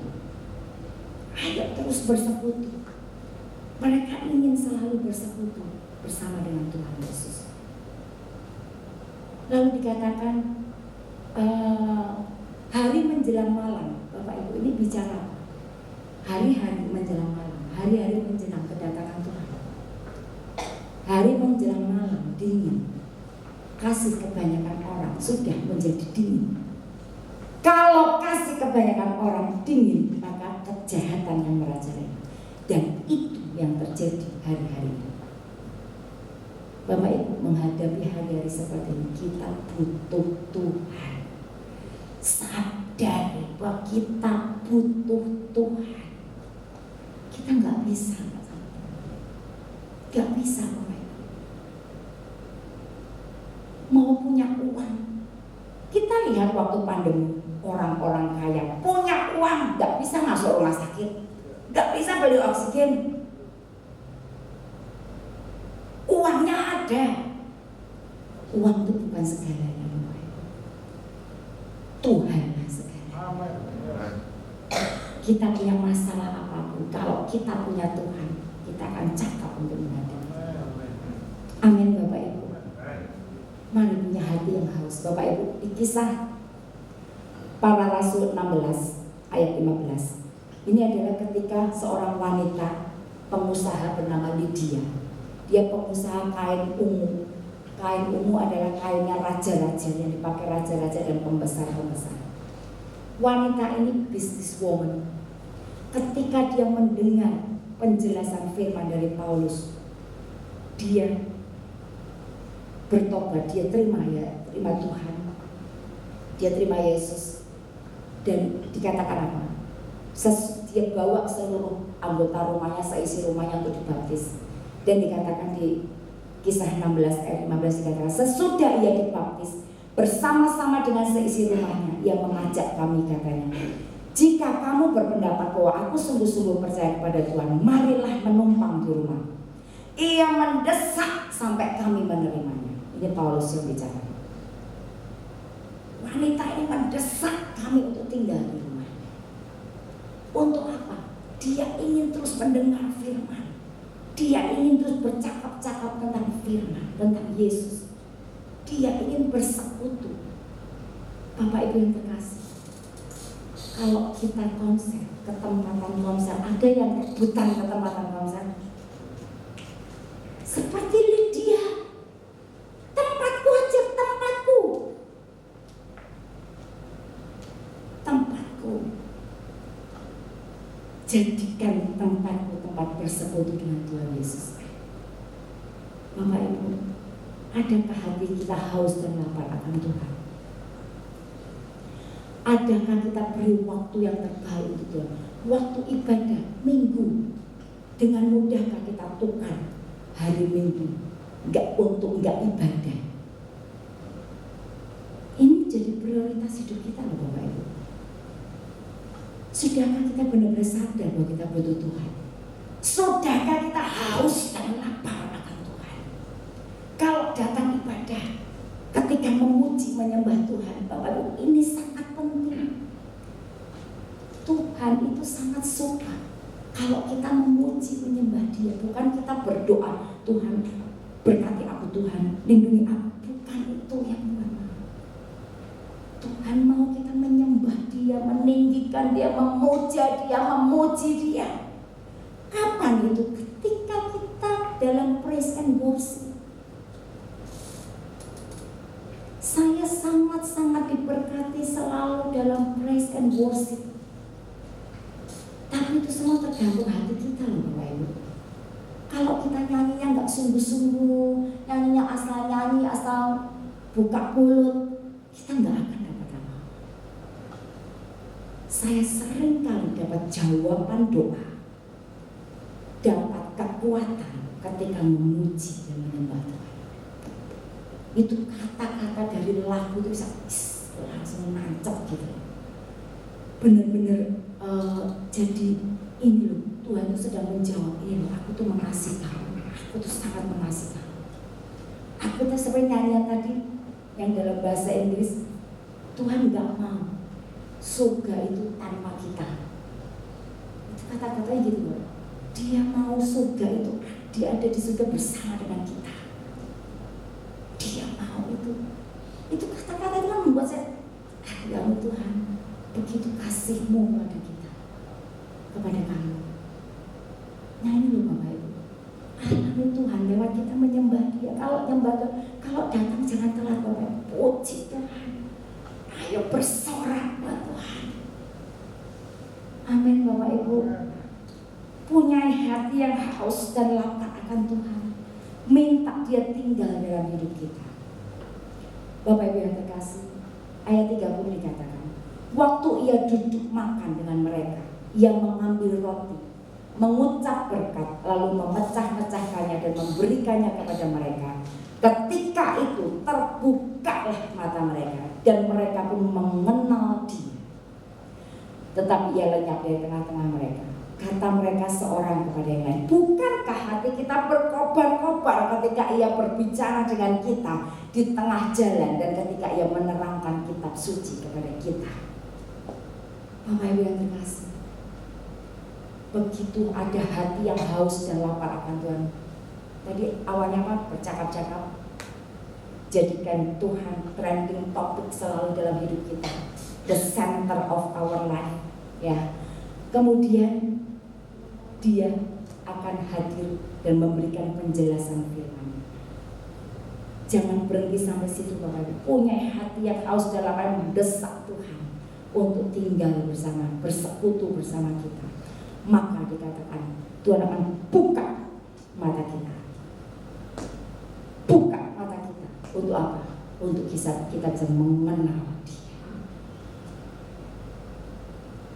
Ayo terus bersekutu. Mereka ingin selalu bersekutu bersama dengan Tuhan Yesus. Lalu dikatakan hari menjelang malam. Bapak Ibu, ini bicara hari-hari menjelang malam, hari-hari menjelang kedatangan Tuhan. Hari menjelang malam dingin. Kasih kebanyakan orang sudah menjadi dingin. Kalau kasih kebanyakan orang dingin, maka kejahatan yang merajalela. Dan itu yang terjadi hari-hari ini. Bapak Ibu, menghadapi hari-hari seperti ini, kita butuh Tuhan. Sadari bahwa kita butuh Tuhan. Kita nggak bisa, Bapak Ibu. Mau punya uang. Kita lihat waktu pandemi, orang-orang kaya punya uang, nggak bisa masuk rumah sakit, nggak bisa beli oksigen. Uangnya ada. Uang itu bukan segalanya. Tuhanlah segalanya. Kita punya masalah apapun, kalau kita punya Tuhan, kita akan cakap untuk menghadapi. Amin Bapak Ibu. Mari punya hati yang haus. Bapak Ibu, di Kisah Para Rasul 16 ayat 15. Ini adalah ketika seorang wanita pengusaha bernama Lydia. Dia pengusaha kain ungu. Kain ungu adalah kainnya raja-raja yang dipakai raja-raja dan pembesar-pembesar. Wanita ini businesswoman. Ketika dia mendengar penjelasan firman dari Paulus, dia bertobat, dia terima Tuhan, dia terima Yesus, dan dikatakan apa? Dia bawa seluruh anggota rumahnya, seisi rumahnya untuk dibaptis. Dan dikatakan di Kisah 16 ayat 15 dikatakan, sesudah ia dibaptis bersama-sama dengan seisi rumahnya, ia mengajak kami, katanya, jika kamu berpendapat bahwa aku sungguh-sungguh percaya kepada Tuhan, marilah menumpang di rumah. Ia mendesak sampai kami menerimanya. Ini Paulus yang bicara. Wanita ini mendesak kami untuk tinggal di rumah. Untuk apa? Dia ingin terus mendengar firman. Dia ingin terus bercakap-cakap tentang firman, tentang Yesus. Dia ingin bersekutu. Bapak Ibu yang terkasih, kalau kita konser, ke tempatan konser, ada yang rebutan ke tempatan konser. Seperti Lydia, tempatku aja, tempatku. Tempatku. Jadikan tempatku tempat bersekutu dengan Tuhan Yesus. Bapak Ibu, adakah hati kita haus dan lapar akan Tuhan? Adakah kita beri waktu yang terbaik untuk Tuhan? Waktu ibadah minggu, dengan mudahkah kita tukar hari minggu enggak ibadah? Ini jadi prioritas hidup kita loh Bapak Ibu. Sudahkah kita benar-benar sadar bahwa kita butuh Tuhan? Sudahkah kita haus dan lapar akan Tuhan? Kalau datang ibadah, ketika memuji menyembah Tuhan, Bapak Ibu, ini sangat penting. Tuhan itu sangat suka kalau kita memuji menyembah Dia, bukan kita berdoa, Tuhan berkati aku, Tuhan lindungi aku. Bukan itu yang mana. Tuhan mau kita menyembah Dia, meninggikan Dia, memuja Dia, memuji Dia. Kapan itu? Ketika kita dalam praise and worship. Saya sangat-sangat diberkati selalu dalam praise and worship. Tapi itu semua tergantung hati kita loh Bapak Ibu. Kalau kita nyanyinya nggak sungguh-sungguh, nyanyinya asal nyanyi, asal buka mulut, kita nggak akan dapat apa. Saya sering kali dapat jawaban doa, dapat kekuatan ketika memuji dan menyembah Tuhan. Itu kata-kata dari lagu itu bisa langsung nancep gitu. Benar-benar jadi ini loh, Tuhan itu sedang menjawab ini loh, aku tuh mengasihi kamu, aku tuh sangat mengasihi kamu. Aku tuh seperti nyanyian tadi yang dalam bahasa Inggris, Tuhan gak mau surga itu tanpa kita. Itu kata-katanya gitu loh. Dia mau surga itu, dia ada di surga bersama dengan kita. Dia mau itu. Itu kata-kata itu kan membuat saya, ya Tuhan, begitu kasih-Mu kepada kita, kepada kami. Nah ini loh Bapak Ibu, alami Tuhan lewat kita menyembah Dia. Kalau nyembah Tuhan, kalau datang jangan telat Bapak Ibu, puji Tuhan. Ayo bersorak buat Tuhan. Amin Bapak Ibu. Punya hati yang haus dan lapar akan Tuhan, minta Dia tinggal dalam hidup kita. Bapak Ibu yang terkasih, ayat 30 dikatakan, waktu Ia duduk makan dengan mereka, Ia mengambil roti, mengucap berkat, lalu memecah-mecahkannya dan memberikannya kepada mereka. Ketika itu terbukalah mata mereka dan mereka pun mengenal Dia. Tetapi Ia lenyap dari tengah-tengah mereka. Kata mereka seorang kepada yang lain, bukankah hati kita berkobar-kobar ketika Ia berbicara dengan kita di tengah jalan dan ketika Ia menerangkan kitab suci kepada kita? Bapak Ibu yang terkasih, begitu ada hati yang haus dan lapar akan Tuhan. Tadi awalnya apa? Bercakap-cakap. Jadikan Tuhan trending topik selalu dalam hidup kita, the center of our life. Ya. Kemudian Dia akan hadir dan memberikan penjelasan firman. Jangan berhenti sampai situ Bapak Ibu. Punya hati yang haus dan lapar, mendesak Tuhan untuk tinggal bersama, bersekutu bersama kita. Maka dikatakan Tuhan akan buka mata kita. Buka mata kita. Untuk apa? Untuk kita bisa mengenal Dia.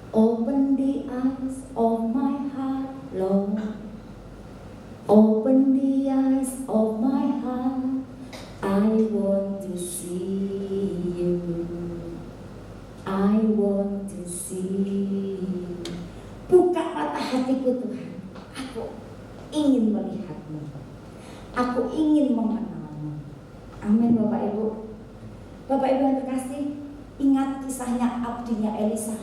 Open the eyes of my heart, Lord. Open the eyes of my heart. I want to see You. I want to see You. Buka mata hatiku Tuhan. Aku ingin melihat-Mu. Aku ingin mengenal-Mu. Amin Bapak Ibu. Bapak Ibu yang terkasih, kisahnya abdinya Elisa.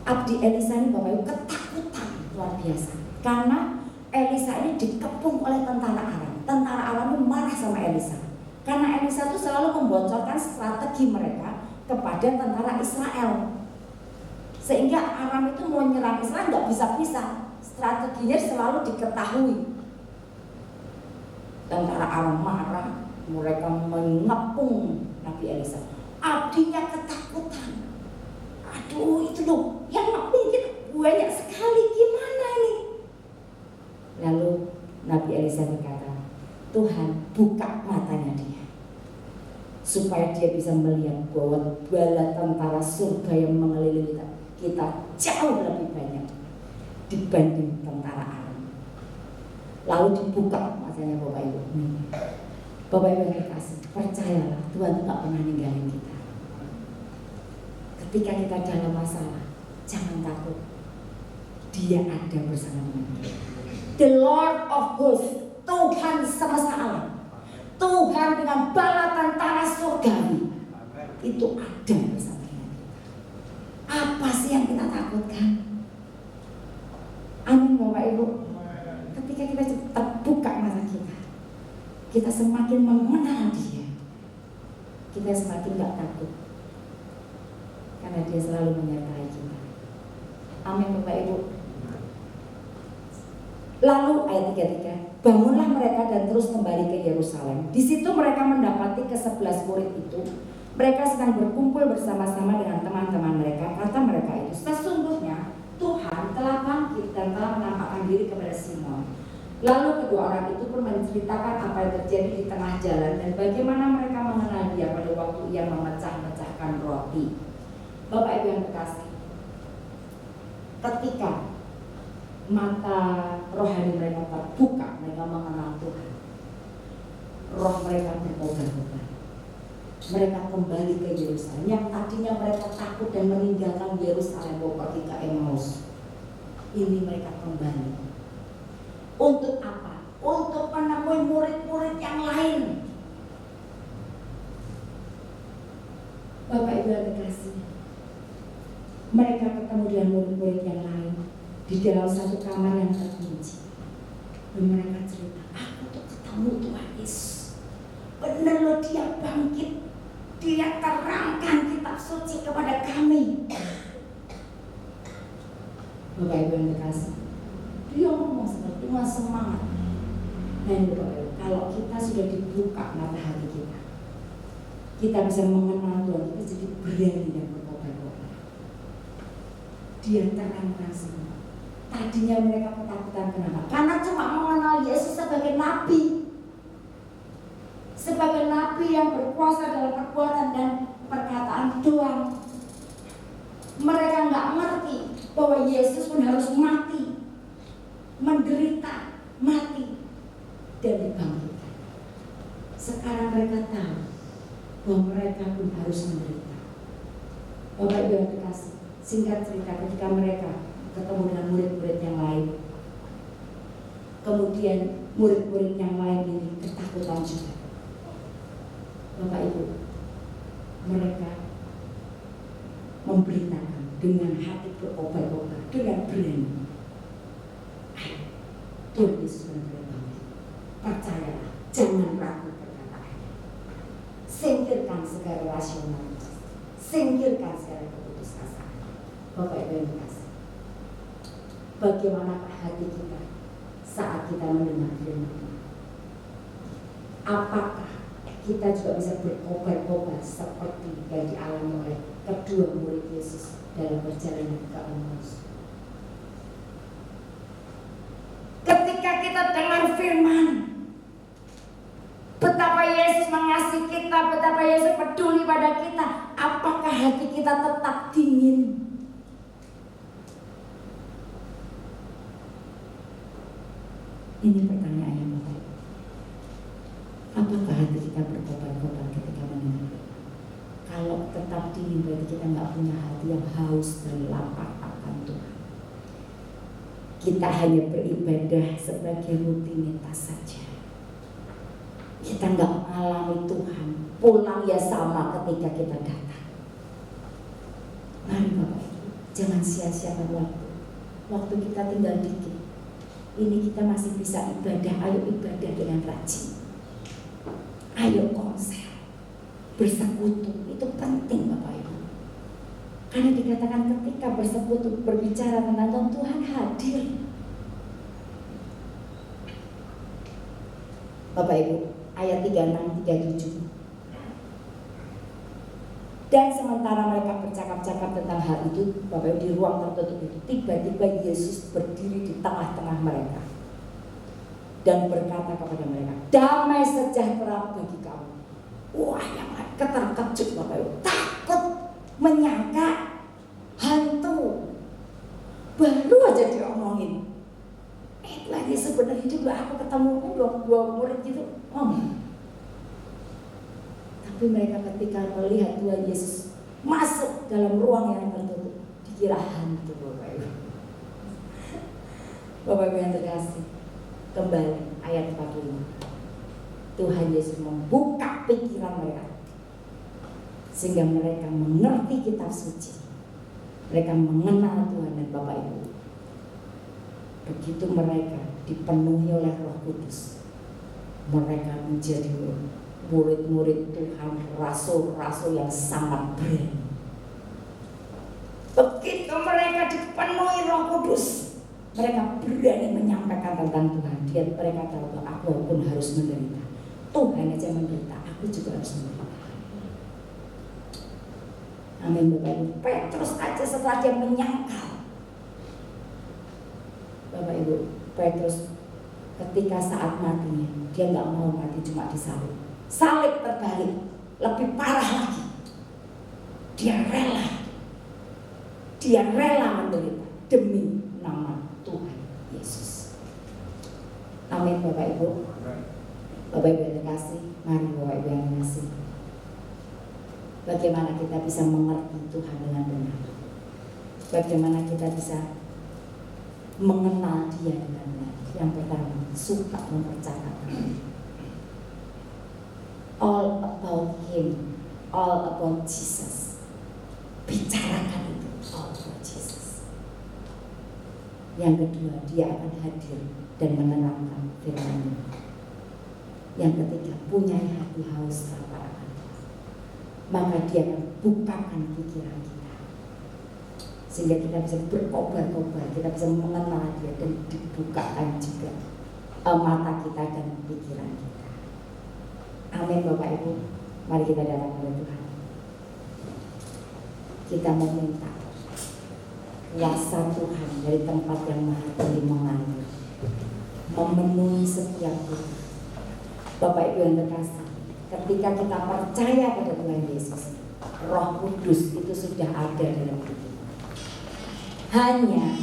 Abdi Elisa ini Bapak Ibu ketakutan luar biasa. Karena Elisa ini dikepung oleh tentara Aram. Tentara Aram ini marah sama Elisa. Karena Elisa itu selalu membocorkan strategi mereka kepada tentara Israel. Sehingga Aram itu mau nyerang Israel nggak bisa-bisa. Strateginya selalu diketahui. Tentara Aram marah, mereka mengepung Nabi Elisa. Abdinya ketakutan. Aduh, itu loh, yang ngepung kita banyak sekali, gimana ini? Lalu Nabi Elisa berkata, Tuhan buka matanya dia, supaya dia bisa melihat bahwa bala tentara surga yang mengelilingi kita jauh lebih banyak dibanding tentara Aram. Lalu dibuka matanya Bapak Ibu. Bapak Ibu yang dikasih, percayalah Tuhan itu gak pernah ninggalin kita. Ketika kita dalam masalah, jangan takut. Dia ada bersama kita. The Lord of Hosts, Tuhan semesta alam, Tuhan dengan bala tentara surgawi, itu ada bersama kita. Apa sih yang kita takutkan? Amin Bapak Ibu. Ketika kita terbuka mata kita semakin mengenal Dia, kita semakin gak takut. Karena Dia selalu menyertai kita. Amin Bapak Ibu. Lalu ayat 33, bangunlah mereka dan terus kembali ke Yerusalem. Di situ mereka mendapati ke-11 murid itu. Mereka sedang berkumpul bersama-sama dengan teman-teman mereka. Kata mereka itu, sesungguhnya Tuhan telah bangkit dan telah menampakkan diri kepada Simon. Lalu kedua orang itu pun menceritakan apa yang terjadi di tengah jalan dan bagaimana mereka mengenal Dia pada waktu Ia memecah-mecahkan roti. Bapak Ibu yang terkasih, ketika mata rohani mereka terbuka, mereka mengenal Tuhan, roh mereka berkobar-kobar. Mereka kembali ke Yerusalem. Yang tadinya mereka takut dan meninggalkan Yerusalem mau pergi ke Emmaus, ini mereka kembali. Untuk apa? Untuk menemui murid-murid yang lain. Bapak Ibu yang terkasih, mereka ketemu dengan murid-murid yang lain di dalam satu kamar yang terkunci. Dan mereka cerita, aku tuh ketemu Tuhan Yesus. Benar loh, Dia bangkit. Dia terangkan kitab suci kepada kami. Bapak Ibu yang terkasih, Dia ngomong seperti semangat. Dan Bapak Ibu, kalau kita sudah dibuka mata hati kita bisa mengenal Tuhan, kita jadi berani dan berkobar-kobar. Dia terangkan semua. Tadinya mereka ketakutan, kenapa? Karena cuma mengenal Yesus sebagai nabi, sebagai nabi yang berkuasa dalam perbuatan dan perkataan doang. Mereka nggak ngerti bahwa Yesus pun harus mati, menderita, mati, dan dibangkitkan. Sekarang mereka tahu bahwa mereka pun harus menderita. Bapak Ibu yang terkasih, singkat cerita, ketika mereka ketemu dengan murid-murid yang lain, kemudian murid-murid yang lain ini ketakutan juga. Bapak Ibu, mereka memberitakan dengan hati berkobar-kobar, dengan berani. Tuhan Yesus benar-benar bangkit. Percayalah, jangan ragu perkataannya. Singkirkan segala rasionalitas, singkirkan segala keputusasaan. Bapak Ibu yang terkasih, bagaimanakah hati kita saat kita mendengar firman? Apakah kita juga bisa berkobar-kobar seperti yang dialami oleh kedua murid Yesus dalam perjalanan ke Emmaus? Ketika kita dengar firman, betapa Yesus mengasihi kita, betapa Yesus peduli pada kita, apakah hati kita tetap dingin? Ini pertanyaannya Bapak. Apakah hati kita berkobar-kobar ketika mendengar? Kalau tetap dingin, berarti kita nggak punya hati yang haus dan lapar akan Tuhan. Kita hanya beribadah sebagai rutinitas saja. kita nggak mengalami Tuhan, pulang ya sama ketika kita datang. Mari Bapak Ibu, jangan sia-siakan waktu kita tinggal dikit. Ini kita masih bisa ibadah, ayo ibadah dengan rajin. Ayo konser, bersekutu, itu penting Bapak Ibu. Karena dikatakan ketika bersekutu, berbicara tentang Tuhan hadir. Bapak Ibu, ayat 36, 37. Dan sementara mereka bercakap-cakap tentang hal itu, Bapak Ibu, di ruang tertutup itu, tiba-tiba Yesus berdiri di tengah-tengah mereka dan berkata kepada mereka, damai sejahtera bagi kamu. Wah, yang mereka terkejut Bapak Ibu, takut, menyangka hantu. Baru aja diomongin. Lagi sebenarnya juga aku ketemu dua murid gitu, tapi mereka ketika melihat Tuhan Yesus masuk dalam ruang yang tertutup, dikira hantu Bapak Ibu. Bapak Ibu yang terkasih, kembali ayat 45. Tuhan Yesus membuka pikiran mereka sehingga mereka mengerti kitab suci. Mereka mengenal Tuhan dan Bapak Ibu. Begitu mereka dipenuhi oleh Roh Kudus, mereka menjadi murid-murid Tuhan, rasul-rasul yang sangat berani. Begitu mereka dipenuhi Roh Kudus, mereka berani menyampaikan tentang Tuhan. Mereka tahu bahwa aku pun harus menderita. Tuhan aja menderita, aku juga harus menderita. Amin Bapak Ibu. Petrus aja setelah dia menyangkal, Bapak Ibu, Petrus ketika saat matinya, dia nggak mau mati cuma disalib. Salib terbalik, lebih parah lagi. Dia rela menderita demi nama Tuhan Yesus. Amin Bapak Ibu. Bapak Ibu yang terkasih, mari Bapak Ibu yang terkasih, bagaimana kita bisa mengerti Tuhan dengan benar? Bagaimana kita bisa mengenal Dia dengan benar? Yang pertama, suka mempercakapkan. All about Him, all about Jesus. Bicarakan itu, all about Jesus. Yang kedua, Dia akan hadir dan menerangkan firman-Nya. Yang ketiga, punya hati haus lapar akan Dia, maka Dia akan bukakan pikiran kita sehingga kita bisa berkobar-kobar, kita bisa mengenal Dia dan dibukakan juga mata kita dan pikiran kita. Amin Bapak Ibu. Mari kita datang kepada Tuhan. Kita meminta kuasa Tuhan dari tempat yang maha tinggi mengalir, memenuhi setiap kita. Bapak Ibu yang terkasih, ketika kita percaya pada Tuhan Yesus, Roh Kudus itu sudah ada dalam hidup kita. Hanya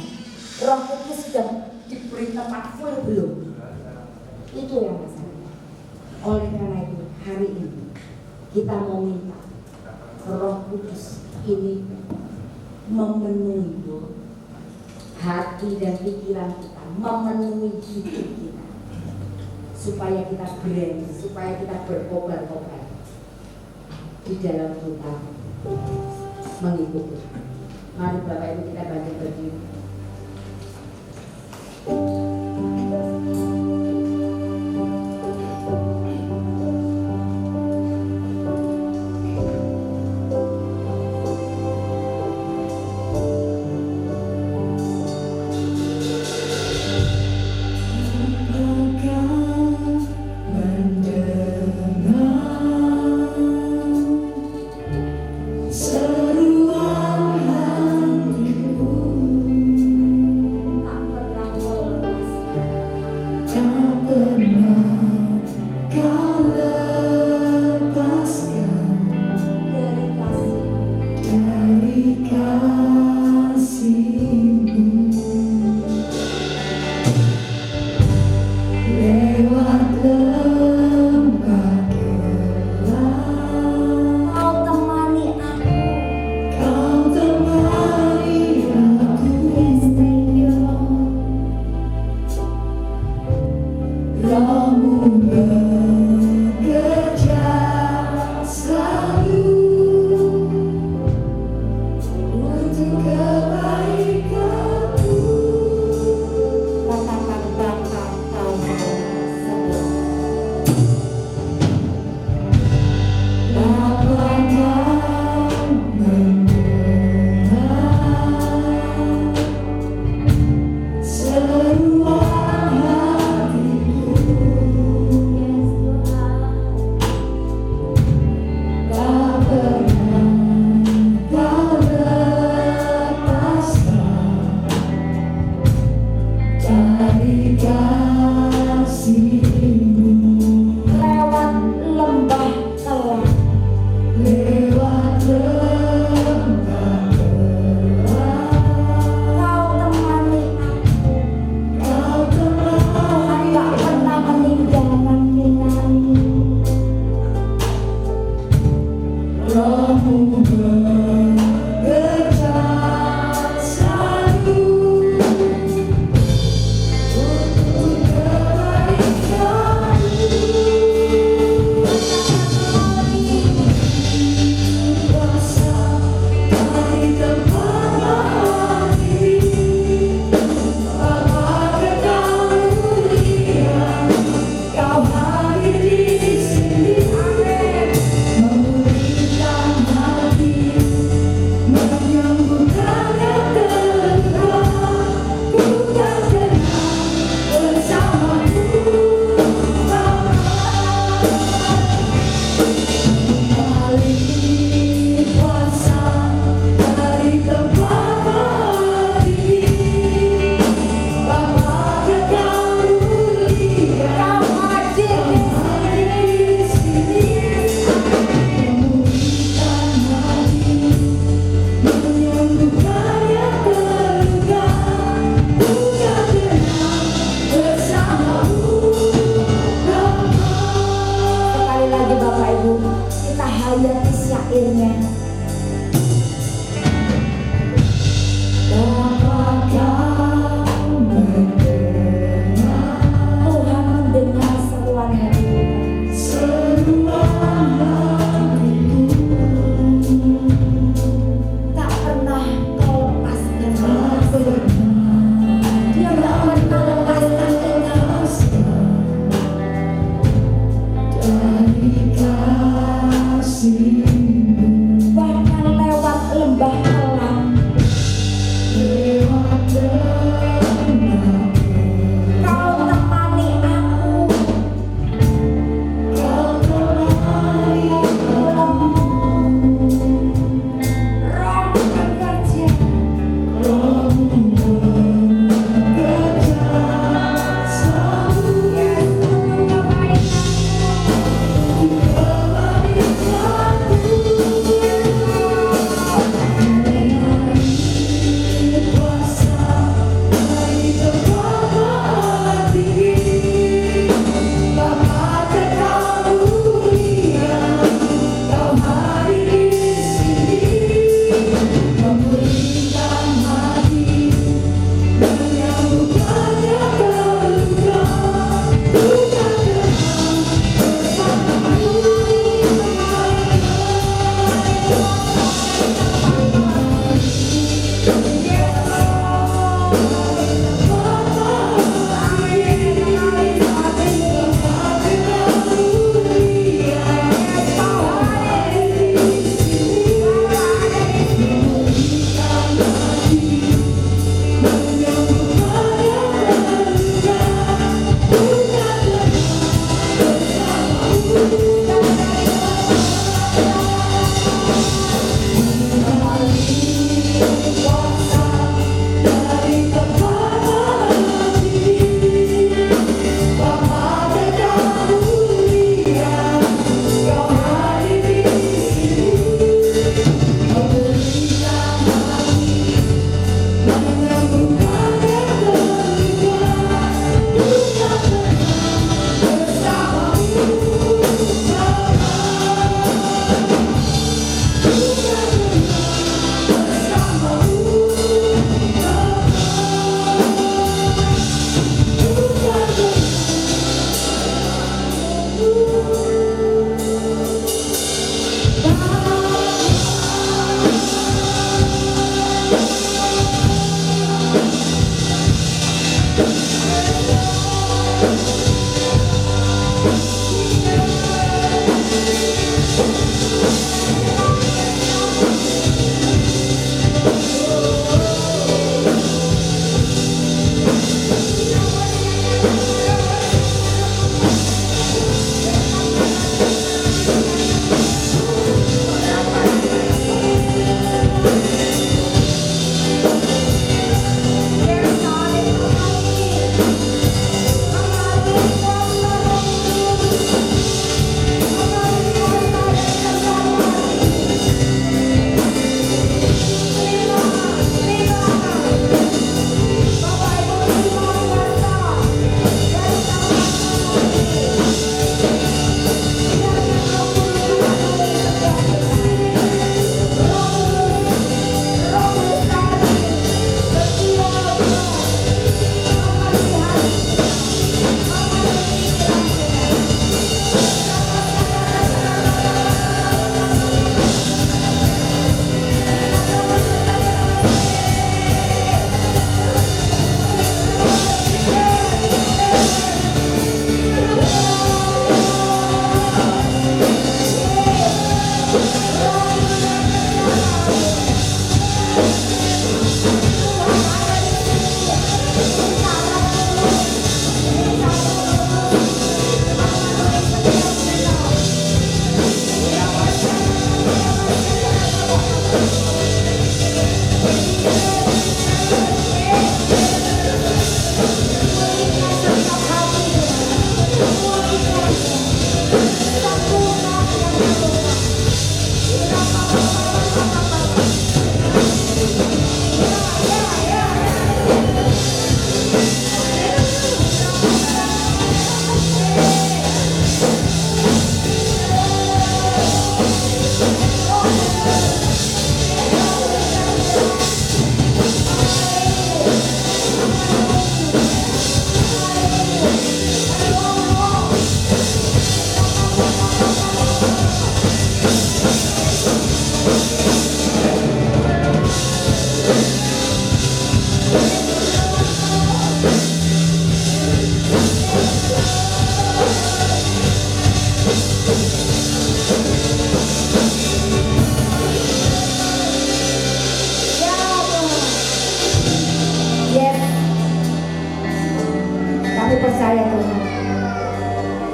Roh Kudus sudah diberi tempat full belum? Itu yang masalah. Oleh karena itu, hari ini kita mau minta Roh Kudus ini memenuhi hati dan pikiran kita, memenuhi hidup kita, supaya kita berani, supaya kita berkobar-kobar di dalam kita mengikuti. Mari Bapak Ibu kita bangkit berdiri.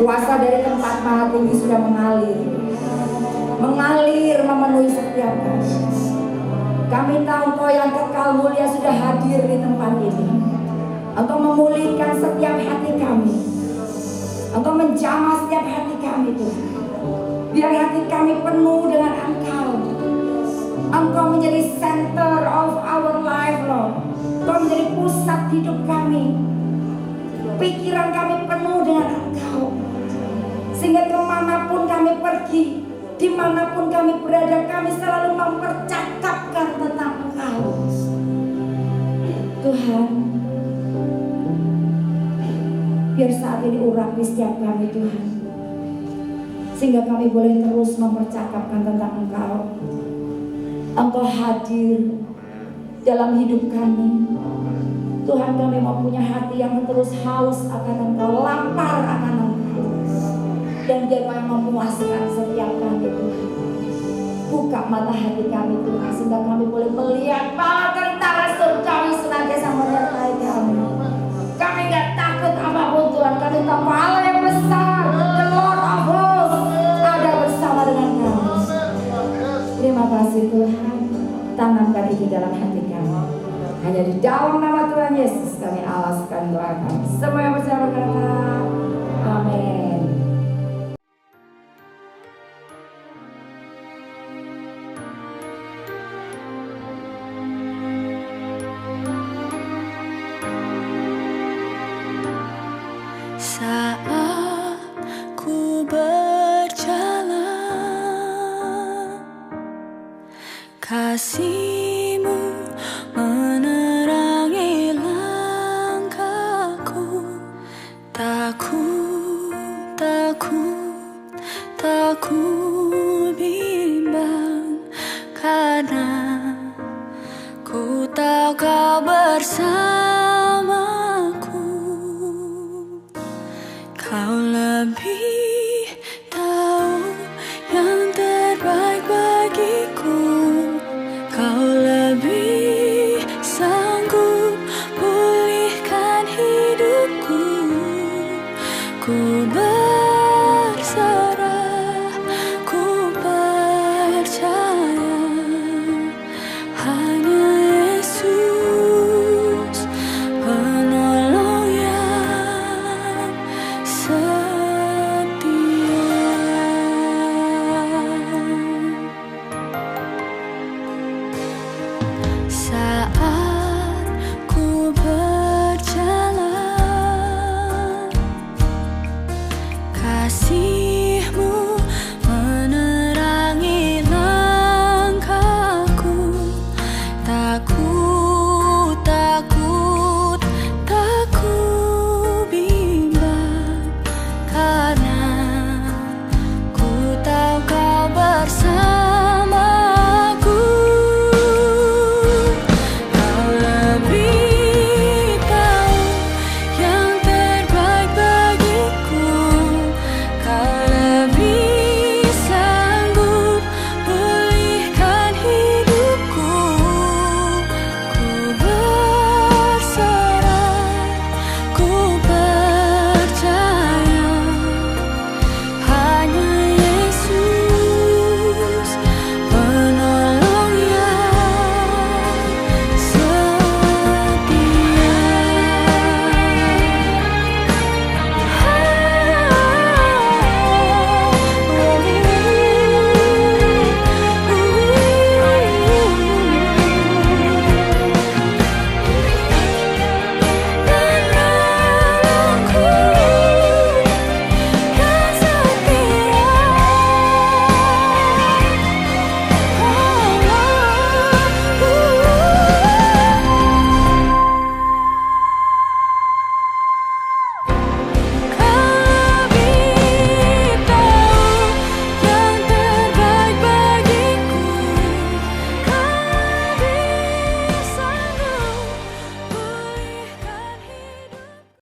Kuasa dari tempat maha tinggi sudah mengalir memenuhi setiap kami. Kami tahu Kau yang kekal mulia sudah hadir di tempat ini untuk memulihkan setiap hati kami, untuk menjamah setiap hati kami Tuhan. Biar hati kami penuh dengan Engkau. Engkau menjadi center of our life, Lord. Engkau menjadi pusat hidup kami. Pikiran kami penuh dengan Engkau, sehingga kemanapun kami pergi, dimanapun kami berada, kami selalu mempercakapkan tentang Engkau. Tuhan, biar saat ini urapi setiap kami Tuhan, sehingga kami boleh terus mempercakapkan tentang Engkau. Engkau hadir dalam hidup kami. Tuhan, kami mau punya hati yang terus haus akan Engkau, lapar akan Engkau, dan biar yang memuaskan setiap kami Tuhan. Buka mata hati kami Tuhan, sehingga kami boleh melihat bahwa tentara surgawi senantiasa menyertai kami. Kami gak takut apapun Tuhan, kami tahu Allah yang besar, the Lord of hosts, ada bersama dengan kami. Terima kasih Tuhan, tanamkan itu dalam hati kami. Hanya di dalam nama Tuhan Yesus kami alaskan doa kami. Semua yang percaya berkata, amin. Saat ku berjalan, kasih-Mu menerangi langkahku. Takut, takut, takut bimbang, karena ku tahu Kau bersama.